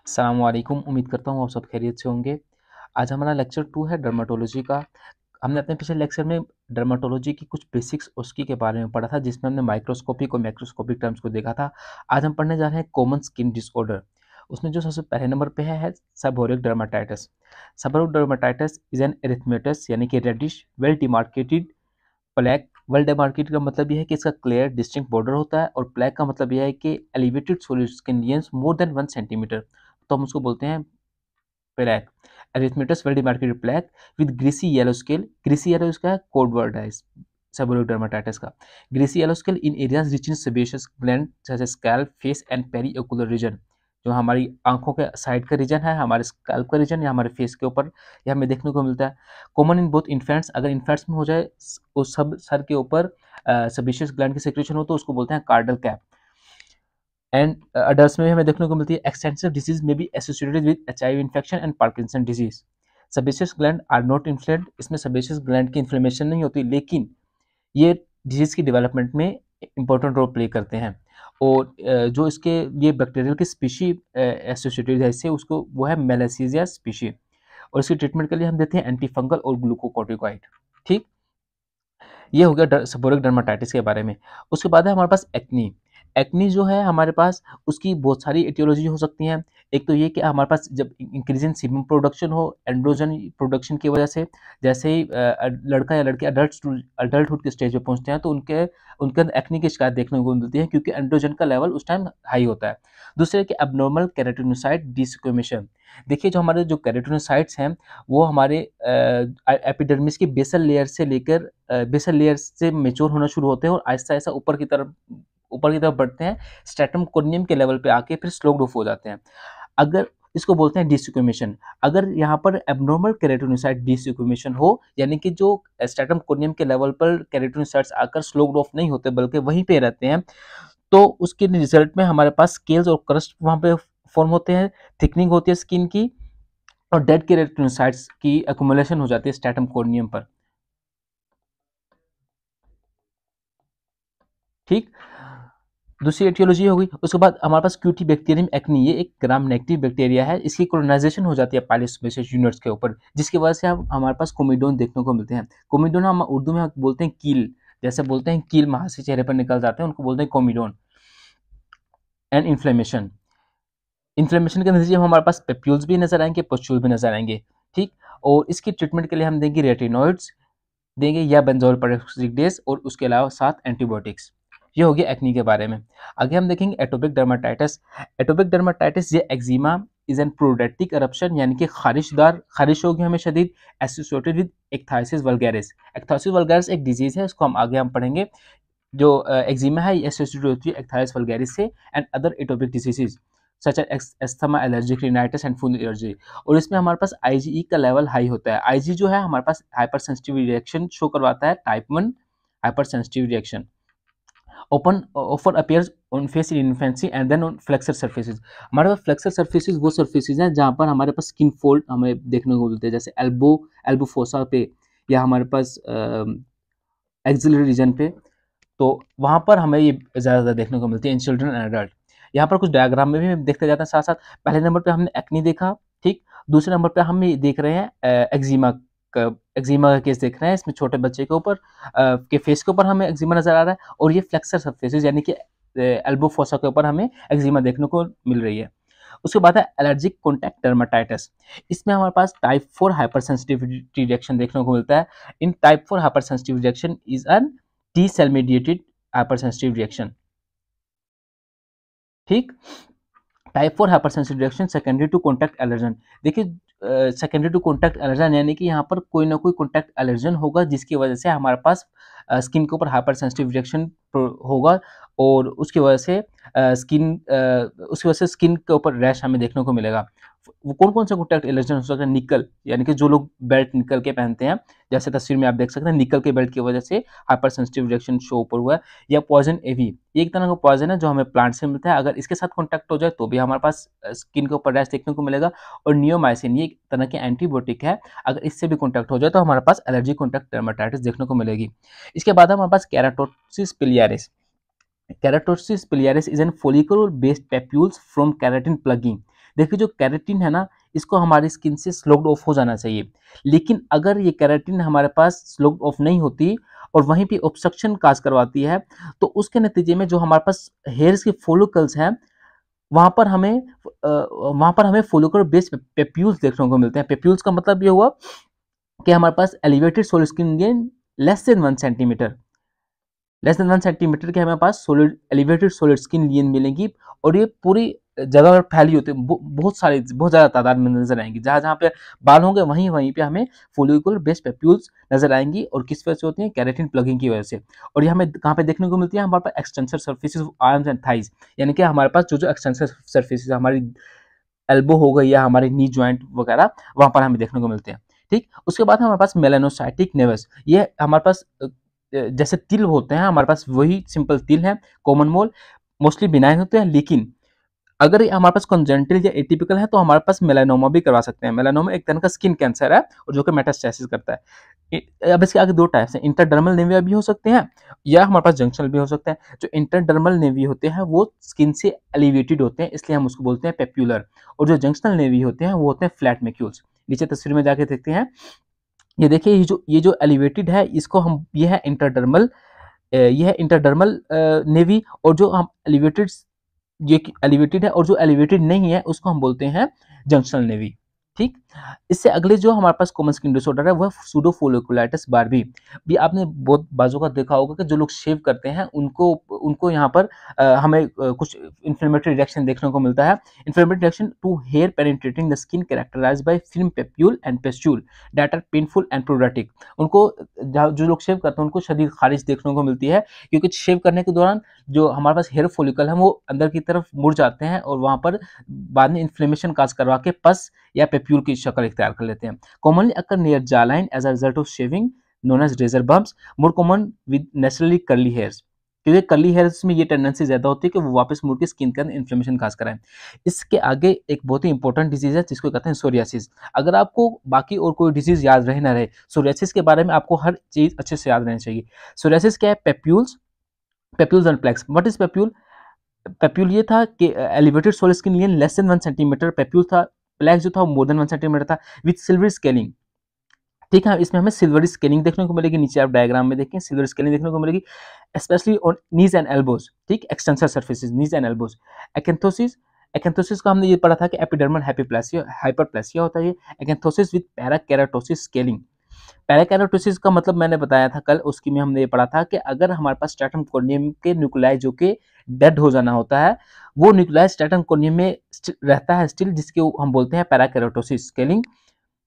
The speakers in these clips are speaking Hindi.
अस्सलाम वालेकुम। उम्मीद करता हूँ आप सब खैरियत से होंगे। आज हमारा लेक्चर 2 है डर्मेटोलॉजी का। हमने अपने पिछले लेक्चर में डर्मेटोलॉजी की कुछ बेसिक्स उसकी के बारे में पढ़ा था, जिसमें हमने माइक्रोस्कोपिक और मैक्रोस्कोपिक टर्म्स को देखा था। आज हम पढ़ने जा रहे हैं कॉमन स्किन डिसऑर्डर। उसमें जो सबसे पहले नंबर पे है seborrheic dermatitis. Seborrheic dermatitis is an erythematous यानी कि reddish well demarcated plaque. Well demarcated का मतलब यह है कि इसका क्लियर डिस्टिंक्ट बॉर्डर होता है, और प्लैक का मतलब यह है कि एलिवेटेड सॉलिड स्किन लेंस मोर देन 1 सेंटीमीटर, तो हम उसको बोलते हैं plaque. Erythematous well demarcated plaque with greasy yellow scale. Greasy yellow इसका कोड वर्ड है इस सेबोरिक डर्मेटाइटिस का। Greasy yellow scale in areas rich in sebaceous gland such as scalp, face and periocular region. जो हमारी आंखों के साइड का रीजन है, हमारे स्कैल्प का रीजन या हमारे फेस के ऊपर, यह हमें देखने को मिलता है। Common in both infants. अगर इन्फेंट्स में हो जाए उस सब सर के ऊपर सेबेशियस ग्लैंड की सेक्रेशन हो तो उसको बोलते हैं कार्डल कैप। एंड अडल्ट्स में भी हमें देखने को मिलती है। एक्सटेंसिव डिजीज में be associated with HIV infection and Parkinson disease. Sebaceous gland are not inflamed. इसमें सेबेशियस ग्लैंड की इन्फ्लेमेशन नहीं होती, लेकिन ये डिजीज की डेवलपमेंट में इंपॉर्टेंट रोल प्ले करते हैं। और जो इसके ये बैक्टीरियल की स्पीशी एसोसिएटेड है इससे, उसको वो है मेलासीजिया स्पीशी। और इसकी ट्रीटमेंट के लिए हम देते हैं एंटी फंगल और ग्लूकोकॉर्टिकॉइड। ठीक, ये हो गया सेबोरिक डर्मेटाइटिस के बारे में। उसके बाद है हमारे पास एक्नी। एक्नी जो है हमारे पास, उसकी बहुत सारी एटियोलॉजी हो सकती हैं। एक तो ये कि हमारे पास जब इंक्रीज इन सीबम प्रोडक्शन हो एंड्रोजन प्रोडक्शन की वजह से, जैसे ही लड़का या लड़की अडल्टहुड के स्टेज पे पहुंचते हैं तो उनके उनके अंदर एक्नी की शिकायत देखने को मिलती है, क्योंकि एंड्रोजन का लेवल उस टाइम हाई होता है। दूसरे कि एबनॉर्मल केराटिनोसाइट डिस्क्वेमेशन। देखिए, जो हमारे जो केराटिनोसाइट्स हैं वो हमारे एपिडर्मिस की बेसल लेयर से लेकर बेसल लेयर से मैच्योर होना शुरू होते हैं और आहिस्ता-आहिस्ता ऊपर की तरफ बढ़ते हैं, स्ट्रैटम कोर्नियम के लेवल पे आके फिर स्लो ग्रोथ हो जाते हैं। अगर इसको बोलते हैं डिस्क्वेमेशन। अगर यहाँ पर एब्नॉर्मल केराटिनोसाइट डिस्क्वेमेशन हो, यानी कि जो स्ट्रैटम कोर्नियम के लेवल पर केराटिनोसाइट्स आकर स्लो ग्रोथ नहीं होते बल्कि वहीं पे रहते हैं, तो उसके रिजल्ट में हमारे पास स्केल्स और क्रस्ट वहाँ पे फॉर्म होते हैं, थिकनिंग होती है स्किन की, और डेड केराटिनोसाइट्स की एक्युमुलेशन हो जाती है स्ट्रैटम कोर्नियम पर। ठीक, दूसरी एटियोलॉजी हो गई। उसके बाद हमारे पास क्यूटी बैक्टीरियम एक्नी, ये एक ग्राम नेगेटिव बैक्टीरिया है। इसकी कोलोनाइजेशन हो जाती है पाइलोस्पेसिस यूनिट्स के ऊपर, जिसकी वजह से हमारे पास कोमिडोन देखने को मिलते हैं। कोमिडोन हम उर्दू में बोलते हैं कील, जैसे बोलते हैं कील महासे चेहरे पर निकल जाते हैं, उनको बोलते हैं कोमिडोन। And inflammation. इन्फ्लेमेशन के नतीजे में हमारे पास पेप्यूल्स भी नजर आएंगे, पस्ट्यूल भी नजर आएंगे। ठीक, और इसकी ट्रीटमेंट के लिए हम देंगे रेटिनॉइड्स देंगे या बेंजोल पेरोक्सिडेज, और उसके अलावा 7 एंटीबायोटिक्स। ये हो गया एक्नी के बारे में। आगे हम देखेंगे एटोपिक डर्मेटाइटिस। एटोपिक डर्मेटाइटिस ये एक्जिमा इज एन प्रोडेक्टिक eruption, यानी कि खारिशदार खारिश होगी हमें शदीद, एसोसिएटेड विद एक्थाइसिस वल्गैरिस। एक्थाइसिस वल्गैरिस एक डिजीज है, इसको हम आगे पढ़ेंगे। जो एक्जिमा है ये एसोसिएटेड होती है एक्थाइसिस वल्गैरिस से and other atopic diseases such as asthma, allergic rhinitis and food allergy. और इसमें हमारे पास आईजीई का लेवल हाई होता है। आईजी जो है हमारे पास हाइपर सेंसिटिव रिएक्शन शो करवाता है, type 1 hyper sensitive reaction. Open offer appears on face in infancy and then on flexor surfaces. हमारे पास फ्लेक्सर सर्फेसिस वो सर्फेसिस हैं जहाँ पर हमारे पास स्किन फोल्ड हमें देखने को मिलते हैं, जैसे एल्बो फोसा पे, या हमारे पास एक्सिलरी रीजन पे। तो वहाँ पर हमें ये ज़्यादा देखने को मिलती है इन चिल्ड्रन एंड एडल्ट। यहाँ पर कुछ डायग्राम में भी हम देखते जाते हैं साथ साथ। पहले नंबर पे हमने एक्नी देखा, ठीक। दूसरे नंबर पे हम ये देख रहे हैं एक्जिमा का केस देख रहे हैं। इसमें छोटे बच्चे के ऊपर के फेस के ऊपर हमें एक्जिमा नजर आ रहा है, और ये फ्लेक्सर सर्फेसिस यानी कि एल्बो फोसा के ऊपर हमें एक्जिमा देखने को मिल रही है। उसके बाद है एलर्जिक कॉन्टैक्ट डर्मेटाइटिस। इसमें हमारे पास टाइप 4 हाइपर सेंसिटिविटी रिएक्शन देखने को मिलता है। In type 4 hyper sensitive reaction is a T cell mediated hyper sensitive reaction. ठीक, type 4 hyper sensitive reaction secondary to contact allergen. देखिए, सेकेंडरी टू कॉन्टैक्ट एलर्जन यानी कि यहाँ पर कोई ना कोई कॉन्टैक्ट एलर्जन होगा, जिसकी वजह से हमारे पास स्किन के ऊपर हाइपर सेंसिटिव रिएक्शन होगा, और उसकी वजह से स्किन के ऊपर रैश हमें देखने को मिलेगा। वो कौन कौन से कॉन्टैक्ट एलर्जन हो सकता है? निकल, यानी कि जो लोग बेल्ट निकल के पहनते हैं, जैसे तस्वीर में आप देख सकते हैं, निकल के बेल्ट की वजह से हाइपर सेंसिटिव रिएक्शन शो ऊपर हुआ है। या पॉइजन एवी, ये एक तरह का पॉइजन है जो हमें प्लांट से मिलता है, अगर इसके साथ कॉन्टैक्ट हो जाए तो भी हमारे पास स्किन के ऊपर रैश देखने को मिलेगा। और नियोमाइसिन, ये एक तरह के एंटीबायोटिक है, अगर इससे भी कॉन्टैक्ट हो जाए तो हमारे पास एलर्जी कॉन्टैक्ट डर्मेटाइटिस देखने को मिलेगी। इसके बाद हमारे पास keratosis पिलियारिस। Keratosis pilaris is an follicle-based papules from keratin plugging. देखिए जो केराटिन है ना, इसको हमारी स्किन से स्लोक्ड ऑफ हो जाना चाहिए, लेकिन अगर ये केराटिन हमारे पास स्लोक्ड ऑफ नहीं होती और वहीं पे ऑब्स्ट्रक्शन काज करवाती है, तो उसके नतीजे में जो हमारे पास हेयर्स के फॉलिकल्स हैं, वहाँ पर हमें फॉलिकुलर बेस्ड पेप्यूल्स देखने को मिलते हैं। पेप्यूल्स का मतलब ये हुआ कि हमारे पास elevated solid skin lesion less than 1 centimetre के हमारे पास solid elevated solid skin lesion मिलेंगी, और ये पूरी जगह पर फैली होती है, बहुत ज़्यादा तादाद में नजर आएंगी। जहाँ जहाँ पे बाल होंगे वहीं वहीं पे हमें फोलिकुलर बेस्ड पेप्यूल्स नजर आएंगी, और किस वजह से होती है? केराटिन प्लगिंग की वजह से। और ये हमें कहाँ पे देखने को मिलती है? हमारे पास extensor surfaces of arms and thighs, यानी कि हमारे पास जो जो एक्सटेंसर सर्फेसिस हमारी एल्बो हो गई या हमारे नी जॉइंट वगैरह, वहाँ पर हमें देखने को मिलते हैं। ठीक, उसके बाद हमारे पास मेलानोसाइटिक नेवस, ये हमारे पास जैसे तिल होते हैं, हमारे पास वही सिंपल तिल है, कॉमन मोल, मोस्टली बिनाइन होते हैं, लेकिन अगर ये हमारे पास कॉन्जेनिटल या एटिपिकल है तो हमारे पास मेलानोमा भी करवा सकते हैं। मेलानोमा एक तरह का स्किन कैंसर है और जो कि मेटास्टेसिस करता है। अब इसके आगे दो टाइप्स हैं, इंटरडर्मल नेविया भी हो सकते हैं या हमारे पास जंक्शनल भी हो सकते हैं। जो इंटरडर्मल नेवी होते हैं वो स्किन से एलिवेटेड होते हैं, इसलिए हम उसको बोलते हैं पेप्यूलर, और जो जंक्शनल नेवी होते हैं वो होते हैं फ्लैट मैक्यूल्स। नीचे तस्वीर में जाके देखते हैं, ये देखिए ये जो एलिवेटेड है, इसको हम, ये है इंटरडर्मल, ये है इंटरडर्मल नेवी, और जो हम एलिवेटेड, ये एलिवेटेड है और जो एलिवेटेड नहीं है उसको हम बोलते हैं जंक्शनल नेवी। ठीक, इससे अगले जो हमारे पास कॉमन स्किन डिसऑर्डर है वह सूडो फोलिकुलाइटिस बार्बी। भी आपने बहुत बाजू का देखा होगा कि जो लोग शेव करते हैं उनको उनको यहाँ पर हमें कुछ इन्फ्लेमेटरी रिएक्शन देखने को मिलता है। Inflammatory reaction to hair penetrating the skin characterised by firm papule and pustule that are painful and productive. उनको जो लोग शेव करते हैं उनको शदीद खारिश देखने को मिलती है, क्योंकि शेव करने के दौरान जो हमारे पास हेयर फॉलिकल है वो अंदर की तरफ मुड़ जाते हैं और वहाँ पर बाद में इन्फ्लेमेशन काज करवा के पस या पेप्यूल की शक्ल इख्तियार कर लेते हैं। Commonly occur near jawline as a result of shaving known as razor bumps, more common with naturally curly hairs, क्योंकि कर्ली हेयर्स में ये टेंडेंसी ज्यादा होती है कि वो वापस मुड़ के स्किन के अंदर इन्फ्लेमेशन काज कराएं। इसके आगे एक बहुत ही इंपॉर्टेंट डिजीज है जिसको कहते हैं सोरियासिस। अगर आपको बाकी और कोई डिजीज याद रहे ना रहे, सोरियासिस के बारे में आपको हर चीज अच्छे से याद रहनी चाहिए। सोरियासिस क्या है? Papules and plaques. What is papule? Papule ये था कि elevated solid skin lesion less than 1 centimetre papule था। प्लेक्स जो था वो मोर देन 1 सेंटीमीटर था विथ सिल्वर स्केलिंग। ठीक है, इसमें हमें सिल्वर स्केलिंग देखने को मिलेगी, नीचे आप डायग्राम में देखें सिल्वर स्केलिंग देखने को मिलेगी, specially on knees and elbows. ठीक, extensor surfaces, knees and elbows. Acanthosis, acanthosis का हमने ये पढ़ा था कि एपिडर्मल हाइपरप्लेसिया हाइपरप्लेसिया होता है ये। Acanthosis with parakeratosis scaling. Parakeratosis का मतलब मैंने बताया था कल, उसकी में हमने ये पढ़ा था कि अगर हमारे पास स्ट्रैटम कोर्नियम के न्यूक्लियाई जो कि डेड हो जाना होता है, वो न्यूक्लियाई स्ट्रैटम कोर्नियम में रहता है स्टिल, जिसके हम बोलते हैं पैराकेराटोसिस स्केलिंग।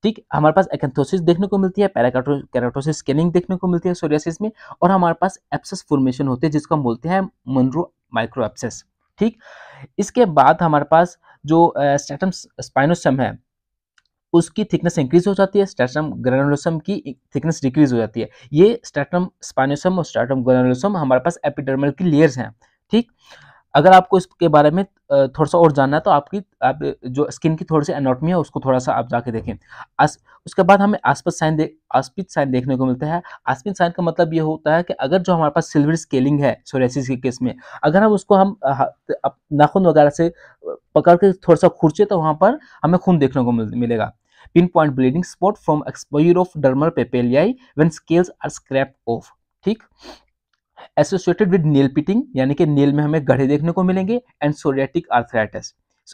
ठीक, हमारे पास एकेंथोसिस देखने को मिलती है, पैराकेराटोसिस स्केलिंग देखने को मिलती है सोरियासिस में, और हमारे पास एब्सेस फॉर्मेशन होते हैं जिसको हम बोलते हैं मनरो माइक्रो एब्सेस। ठीक, इसके बाद हमारे पास जो स्ट्रैटम स्पाइनोसम है उसकी थिकनेस इंक्रीज हो जाती है, स्ट्रैटम ग्रेनुलोसम की थिकनेस डिक्रीज हो जाती है। ये स्ट्रैटम स्पाइनोसम और स्ट्रैटम ग्रेनुलोसम हमारे पास एपिडर्मल की लेयर्स हैं। ठीक, अगर आपको इसके बारे में थोड़ा सा और जानना है तो आप जो स्किन की थोड़ी सी एनाटॉमी है उसको थोड़ा सा आप जाके देखें। उसके बाद हमें आस्पिच साइन देखने को मिलता है। आस्पिच साइन का मतलब ये होता है कि अगर जो हमारे पास सिल्वर स्केलिंग है सोरियासिस के केस में, अगर हम उसको हम नाखून वगैरह से पकड़ के थोड़ा सा खुरचे तो वहां पर हमें खून देखने को मिलेगा। Pin point bleeding spot from exposure of dermal papillae when scales are scraped off. ठीक, एसोसिएटेड विद नेल पिटिंग, यानी कि नेल में हमें गड्ढे देखने को मिलेंगे, एंड सोरियाटिक आर्थराइटिस।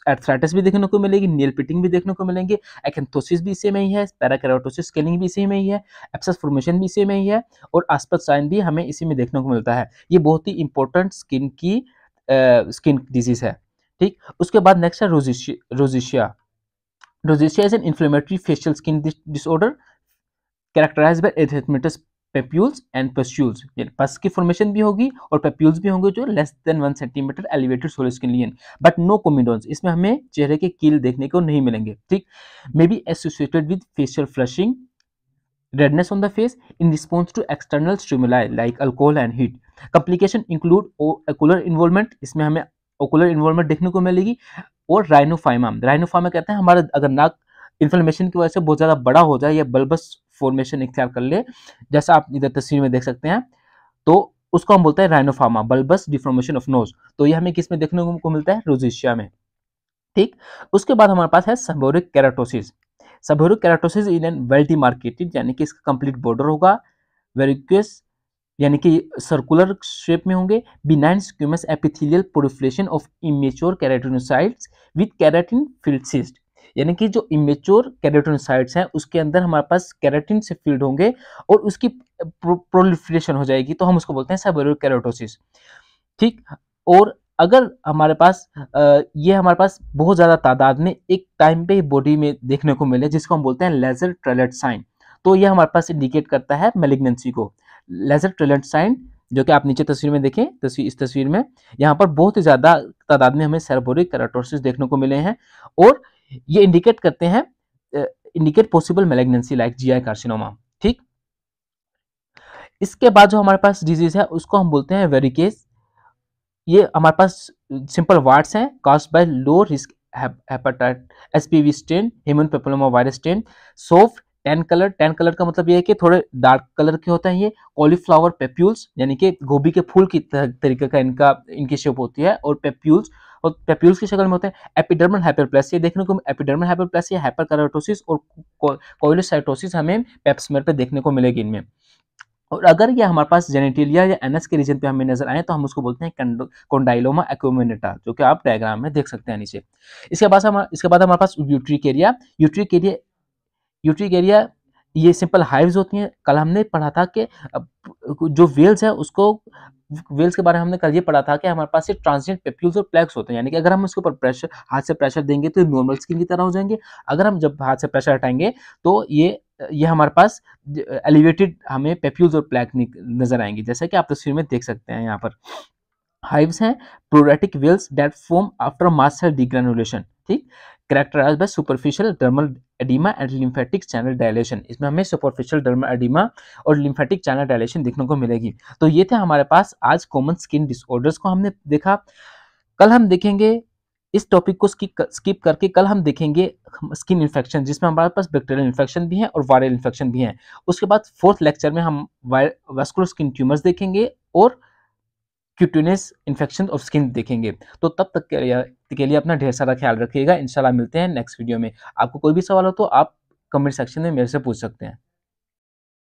आर्थराइटिस भी देखने को मिलेगी, नेल पिटिंग भी देखने को मिलेंगे, एकेंथोसिस भी इसी में ही है, पैराकेराटोसिस स्केलिंग भी इसी में ही है, एब्सेस फॉर्मेशन भी इसी में ही है, और आस्पच साइन भी हमें इसी में देखने को मिलता है। ये बहुत ही इंपॉर्टेंट स्किन डिजीज है। ठीक, उसके बाद नेक्स्ट है rosacea. Rosacea is an inflammatory facial skin disorder characterised by erythematous papules and pustules. Pus की फॉर्मेशन भी होगी और पेप्यूल्स भी होंगे जो less than 1 centimetre elevated solid skin lesion, but no comedones. इसमें हमें चेहरे के कील देखने को नहीं मिलेंगे। ठीक, may be associated with facial flushing, redness on the face in response to external stimuli like alcohol and heat. Complication include ocular involvement, इसमें हमें ocular involvement देखने को मिलेगी, और राइनोफाइमा। राइनोफाइमा कहते हैं हमारा अगर नाक इन्फ्लेमेशन की वजह से बहुत ज़्यादा बड़ा हो जाए या बल्बस फॉर्मेशन इख्तियार कर ले, जैसा आप इधर तस्वीर में देख सकते हैं, तो उसको हम बोलते हैं राइनोफार्मा, बल्बस डिफॉर्मेशन ऑफ नोज। तो ये हमें किस में देखने को मिलता है? रोजिशिया में। ठीक। उसके बाद हमारे पास है seborrheic keratosis. Seborrheic keratosis in an well demarcated, यानी कि इसका कंप्लीट बॉर्डर होगा, वेरिक्यूस यानी कि सर्कुलर शेप में होंगे, benign स्क्यूमस epithelial proliferation of immature keratinocytes with keratin field cyst, यानी कि जो इमेच्योर केराटिनोसाइट्स हैं उसके अंदर हमारे पास केराटिन से फील्ड होंगे और उसकी प्रोलिफरेशन हो जाएगी, तो हम उसको बोलते हैं सेबोरिक केराटोसिस। ठीक। और अगर हमारे पास ये हमारे पास बहुत ज़्यादा तादाद में एक टाइम पे बॉडी में देखने को मिले, जिसको हम बोलते हैं लेजर ट्रेलेट साइन, तो ये हमारे पास इंडिकेट करता है मैलिग्नेंसी को। लेजर ट्रेलेट साइन जो कि आप नीचे तस्वीर में देखें, इस तस्वीर में यहाँ पर बहुत ही ज़्यादा तादाद में हमें सेबोरिक केराटोसिस देखने को मिले हैं, और ये इंडिकेट करते हैं, indicate possible malignancy like GI carcinoma. ठीक। इसके बाद जो हमारे पास डिजीज है उसको हम बोलते हैं वेरिकेस। ये हमारे पास सिंपल वार्ड्स हैं caused bye low risk हेपेटाइट SPV strain, human papilloma virus strain, soft tan colour का मतलब ये है कि थोड़े डार्क कलर के होते हैं। ये कॉलीफ्लावर पेप्यूल्स, यानी कि गोभी के फूल की तरीके का इनकी शेप होती है, और पेप्यूल्स की शक्ल में होते हैं। एपिडर्मल हाइपरप्लेसिया देखने को, एपिडर्मल हाइपरप्लेसिया, हाइपरकेराटोसिस और कोइलोसाइटोसिस हमें पेप्समेयर पे देखने को मिलेगी इनमें। और अगर ये हमारे पास जेनेटिलिया या एनएस के रीजन पे हमें नजर आए तो हम उसको बोलते हैं कोंडाइलोमा एक्यूमिनेटा, जो कि आप डायग्राम में देख सकते हैं नीचे। इसके बाद हमारे पास यूट्रिक एरिया ये सिंपल हाइव्स होती हैं। कल हमने पढ़ा था कि जो वेल्स है उसको, वेल्स के बारे में हमने कल ये पढ़ा था कि हमारे पास ये ट्रांजिएंट पेप्यूल्स और प्लेक्स होते हैं, यानी कि अगर हम उसके ऊपर प्रेशर, हाथ से प्रेशर देंगे तो नॉर्मल स्किन की तरह हो जाएंगे। अगर हम जब हाथ से प्रेशर हटाएंगे तो ये हमारे पास एलिवेटेड हमें पेप्यूल्स और प्लेक नजर आएंगे, जैसा कि आप तस्वीर में देख सकते हैं। यहाँ पर हाइव्स हैं pruritic wheals that form after mast cell degranulation. ठीक। Characterised by superficial dermal oedema and lymphatic channel dilation. इसमें हमें सुपरफिशियल डर्मल एडिमा और लिम्फेटिक चैनल डायलेशन देखने को मिलेगी। तो ये थे हमारे पास आज कॉमन स्किन डिसऑर्डर्स को हमने देखा। कल हम देखेंगे इस टॉपिक को स्किप करके, कल हम देखेंगे स्किन इन्फेक्शन, जिसमें हमारे पास बैक्टीरियल इन्फेक्शन भी है और वायरल इन्फेक्शन भी है। उसके बाद फोर्थ लेक्चर में हम वैस्कुलर स्किन ट्यूमर्स देखेंगे और क्यूटेनियस इन्फेक्शन ऑफ स्किन देखेंगे। तो तब तक के लिए अपना ढेर सारा ख्याल रखिएगा। इंशाल्लाह मिलते हैं नेक्स्ट वीडियो में। आपको कोई भी सवाल हो तो आप कमेंट सेक्शन में मेरे से पूछ सकते हैं।